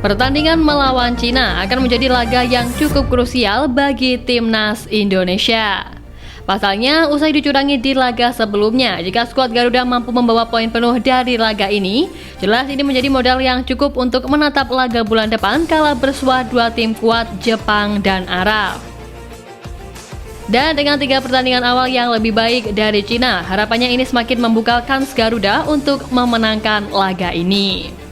Pertandingan melawan Cina akan menjadi laga yang cukup krusial bagi timnas Indonesia. Pasalnya, usai dicurangi di laga sebelumnya, jika skuad Garuda mampu membawa poin penuh dari laga ini, jelas ini menjadi modal yang cukup untuk menatap laga bulan depan kala bersua dua tim kuat Jepang dan Arab. Dan dengan 3 pertandingan awal yang lebih baik dari Cina, harapannya ini semakin membuka kans Garuda untuk memenangkan laga ini.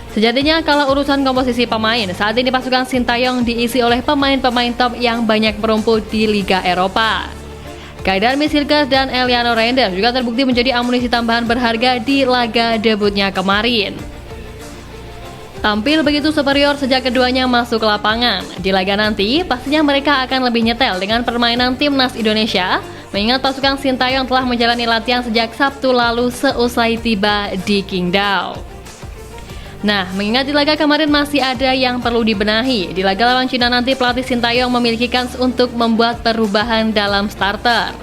Sejatinya kalau urusan komposisi pemain, saat ini pasukan Sintayong diisi oleh pemain-pemain top yang banyak merumput di Liga Eropa. Kehadiran Misilgas dan Eliano Reinders juga terbukti menjadi amunisi tambahan berharga di laga debutnya kemarin. Tampil begitu superior sejak keduanya masuk lapangan. Di laga nanti, pastinya mereka akan lebih nyetel dengan permainan timnas Indonesia, mengingat pasukan Sintayong telah menjalani latihan sejak Sabtu lalu seusai tiba di Qingdao. Nah, mengingat di laga kemarin masih ada yang perlu dibenahi, di laga lawan Cina nanti pelatih Sintayong memiliki kans untuk membuat perubahan dalam starter.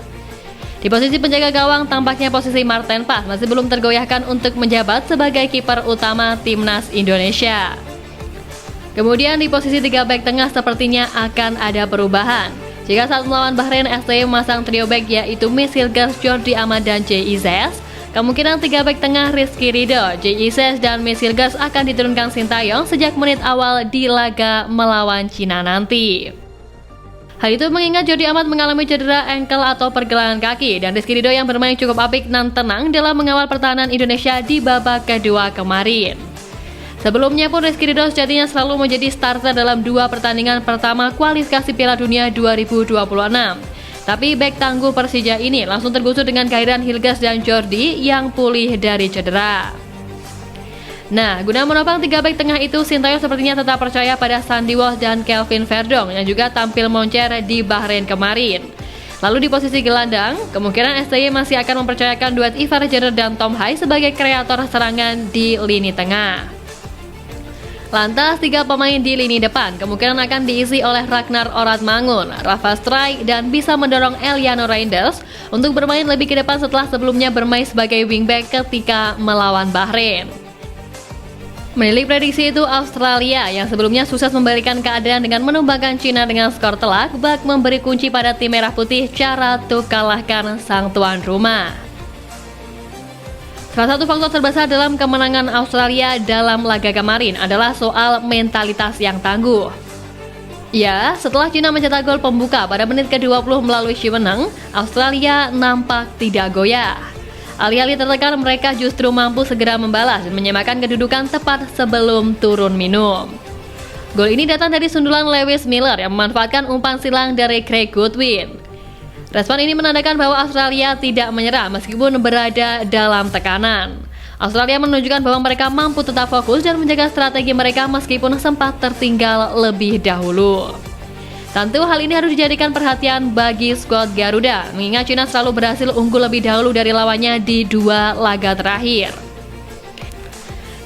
Di posisi penjaga gawang, tampaknya posisi Marten Pas masih belum tergoyahkan untuk menjabat sebagai kiper utama timnas Indonesia. Kemudian di posisi 3 bek tengah sepertinya akan ada perubahan. Jika saat melawan Bahrain, STY memasang trio bek yaitu Misilgas, Jordi Amat, dan J.I.Z. Kemungkinan 3 bek tengah Rizky Ridho, J.I.Z. dan Misilgas akan diturunkan Sintayong sejak menit awal di laga melawan Cina nanti. Hal itu mengingat Jordi Amat mengalami cedera ankle atau pergelangan kaki dan Rizky Ridho yang bermain cukup apik dan tenang dalam mengawal pertahanan Indonesia di babak kedua kemarin. Sebelumnya pun Rizky Ridho sejatinya selalu menjadi starter dalam 2 pertandingan pertama kualifikasi Piala Dunia 2026. Tapi bek tangguh Persija ini langsung tergusur dengan kehadiran Hilgas dan Jordi yang pulih dari cedera. Nah, guna menopang 3 bek tengah itu, Sintayong sepertinya tetap percaya pada Sandy Walsh dan Kelvin Verdong yang juga tampil moncer di Bahrain kemarin. Lalu di posisi gelandang, kemungkinan STY masih akan mempercayakan duet Ivar Jenner dan Tom Hai sebagai kreator serangan di lini tengah. Lantas 3 pemain di lini depan kemungkinan akan diisi oleh Ragnar Oratmangun, Rafa Strijk, dan bisa mendorong Eliano Reinders untuk bermain lebih ke depan setelah sebelumnya bermain sebagai wingback ketika melawan Bahrain. Menilik prediksi itu, Australia yang sebelumnya sukses membalikan keadaan dengan menumbangkan Cina dengan skor telak, bak memberi kunci pada tim merah putih cara untuk kalahkan sang tuan rumah. Salah satu faktor terbesar dalam kemenangan Australia dalam laga kemarin adalah soal mentalitas yang tangguh. Ya, setelah Cina mencetak gol pembuka pada menit ke-20 melalui Shiweneng, Australia nampak tidak goyah. Alih-alih tertekan, mereka justru mampu segera membalas dan menyamakan kedudukan tepat sebelum turun minum. Gol ini datang dari sundulan Lewis Miller yang memanfaatkan umpan silang dari Craig Goodwin. Respon ini menandakan bahwa Australia tidak menyerah meskipun berada dalam tekanan. Australia menunjukkan bahwa mereka mampu tetap fokus dan menjaga strategi mereka meskipun sempat tertinggal lebih dahulu. Tentu hal ini harus dijadikan perhatian bagi skuad Garuda, mengingat Cina selalu berhasil unggul lebih dahulu dari lawannya di 2 laga terakhir.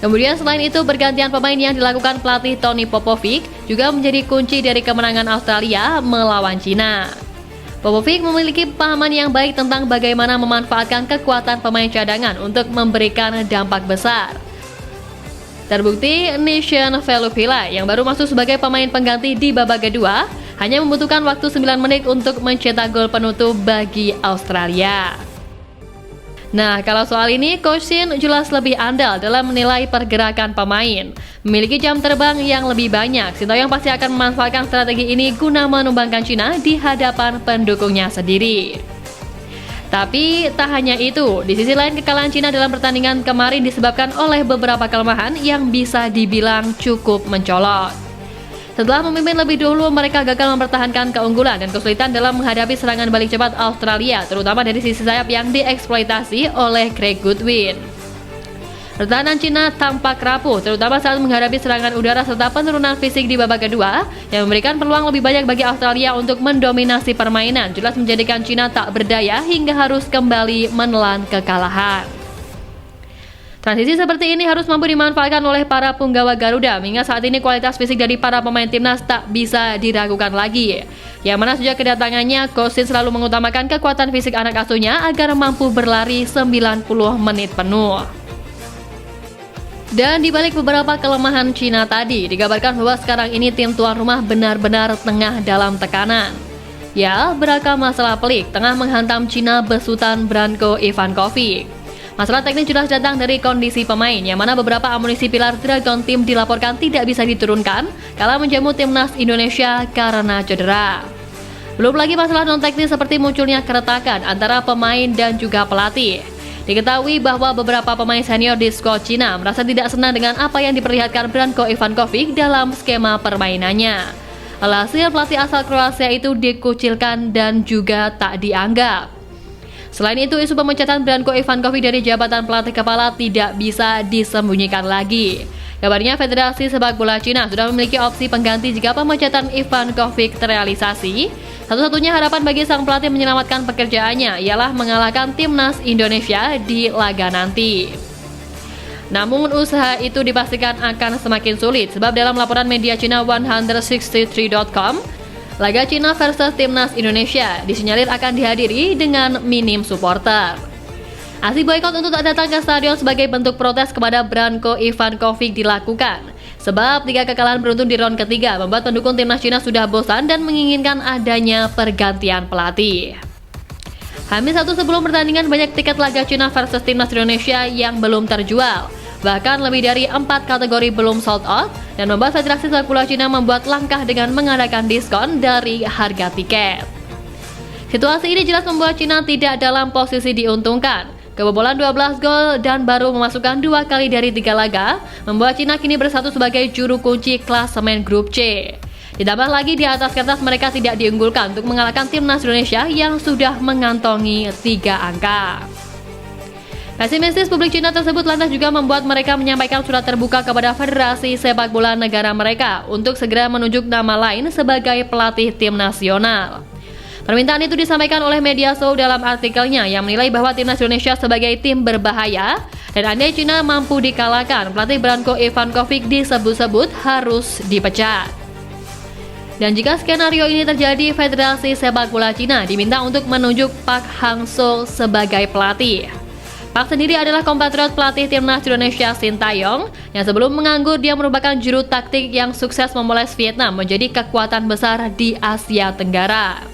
Kemudian selain itu, bergantian pemain yang dilakukan pelatih Tony Popovic juga menjadi kunci dari kemenangan Australia melawan Cina. Popovic memiliki pemahaman yang baik tentang bagaimana memanfaatkan kekuatan pemain cadangan untuk memberikan dampak besar. Terbukti, Nation Velupila yang baru masuk sebagai pemain pengganti di babak kedua hanya membutuhkan waktu 9 menit untuk mencetak gol penutup bagi Australia. Nah, kalau soal ini, Coach Shin jelas lebih andal dalam menilai pergerakan pemain. Memiliki jam terbang yang lebih banyak, Sintayong pasti akan memanfaatkan strategi ini guna menumbangkan Cina di hadapan pendukungnya sendiri. Tapi tak hanya itu, di sisi lain kekalahan Cina dalam pertandingan kemarin disebabkan oleh beberapa kelemahan yang bisa dibilang cukup mencolok. Setelah memimpin lebih dulu, mereka gagal mempertahankan keunggulan dan kesulitan dalam menghadapi serangan balik cepat Australia, terutama dari sisi sayap yang dieksploitasi oleh Craig Goodwin. Pertahanan Cina tampak rapuh, terutama saat menghadapi serangan udara serta penurunan fisik di babak kedua, yang memberikan peluang lebih banyak bagi Australia untuk mendominasi permainan, jelas menjadikan Cina tak berdaya hingga harus kembali menelan kekalahan. Transisi seperti ini harus mampu dimanfaatkan oleh para punggawa Garuda, mengingat saat ini kualitas fisik dari para pemain timnas tak bisa diragukan lagi. Yang mana sejak kedatangannya, Coach Shin selalu mengutamakan kekuatan fisik anak asuhnya agar mampu berlari 90 menit penuh. Dan dibalik beberapa kelemahan Cina tadi, dikabarkan bahwa sekarang ini tim tuan rumah benar-benar tengah dalam tekanan. Ya, beragam masalah pelik tengah menghantam Cina besutan Branko Ivankovic. Masalah teknis jelas datang dari kondisi pemain, yang mana beberapa amunisi pilar Dragon Team dilaporkan tidak bisa diturunkan kala menjamu timnas Indonesia karena cedera. Belum lagi masalah non-teknis seperti munculnya keretakan antara pemain dan juga pelatih. Diketahui bahwa beberapa pemain senior di skuad Cina merasa tidak senang dengan apa yang diperlihatkan Branko Ivankovic dalam skema permainannya. Alhasil pelatih asal Kroasia itu dikucilkan dan juga tak dianggap. Selain itu, isu pemecatan Branko Ivankovic dari jabatan pelatih kepala tidak bisa disembunyikan lagi. Kabarnya Federasi Sepak Bola Cina sudah memiliki opsi pengganti jika pemecatan Ivankovic terrealisasi. Satu-satunya harapan bagi sang pelatih menyelamatkan pekerjaannya ialah mengalahkan timnas Indonesia di laga nanti. Namun usaha itu dipastikan akan semakin sulit sebab dalam laporan media Cina 163.com, laga Cina versus timnas Indonesia disinyalir akan dihadiri dengan minim supporter. Aksi boykot untuk tak datang ke stadion sebagai bentuk protes kepada Branko Ivankovic dilakukan. Sebab 3 kekalahan beruntun di ronde ketiga membuat pendukung timnas Cina sudah bosan dan menginginkan adanya pergantian pelatih. H-1 sebelum pertandingan banyak tiket laga Cina versus timnas Indonesia yang belum terjual. Bahkan lebih dari 4 kategori belum sold out dan membuat Federasi Sepak Bola Cina membuat langkah dengan mengadakan diskon dari harga tiket. Situasi ini jelas membuat Cina tidak dalam posisi diuntungkan. Kebobolan 12 gol dan baru memasukkan 2 kali dari 3 laga membuat Cina kini bersatu sebagai juru kunci klasemen grup C. Ditambah lagi di atas kertas mereka tidak diunggulkan untuk mengalahkan timnas Indonesia yang sudah mengantongi 3 angka. Pesimistis publik Cina tersebut lantas juga membuat mereka menyampaikan surat terbuka kepada Federasi Sepak Bola negara mereka untuk segera menunjuk nama lain sebagai pelatih tim nasional. Permintaan itu disampaikan oleh media Show dalam artikelnya yang menilai bahwa timnas Indonesia sebagai tim berbahaya dan andai Cina mampu dikalahkan, pelatih Branko Ivankovic disebut-sebut harus dipecat. Dan jika skenario ini terjadi, Federasi Sepak Bola Cina diminta untuk menunjuk Park Hang-seo sebagai pelatih. Park sendiri adalah kompatriot pelatih timnas Indonesia Sintayong yang sebelum menganggur dia merupakan juru taktik yang sukses memoles Vietnam menjadi kekuatan besar di Asia Tenggara.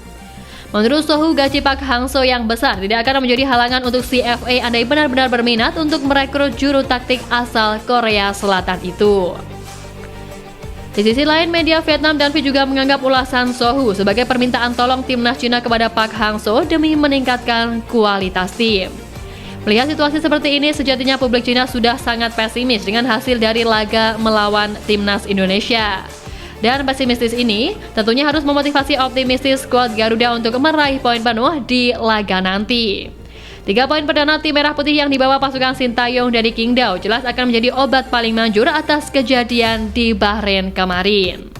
Menurut Sohu, gaji Park Hang-seo yang besar tidak akan menjadi halangan untuk CFA andai benar-benar berminat untuk merekrut juru taktik asal Korea Selatan itu. Di sisi lain, media Vietnam dan V juga menganggap ulasan Sohu sebagai permintaan tolong timnas Cina kepada Park Hang-seo demi meningkatkan kualitas tim. Melihat situasi seperti ini, sejatinya publik Cina sudah sangat pesimis dengan hasil dari laga melawan timnas Indonesia. Dan pesimistis ini tentunya harus memotivasi optimistis skuad Garuda untuk meraih poin penuh di laga nanti. 3 poin perdana tim merah putih yang dibawa pasukan Sintayong dari Qingdao jelas akan menjadi obat paling manjur atas kejadian di Bahrain kemarin.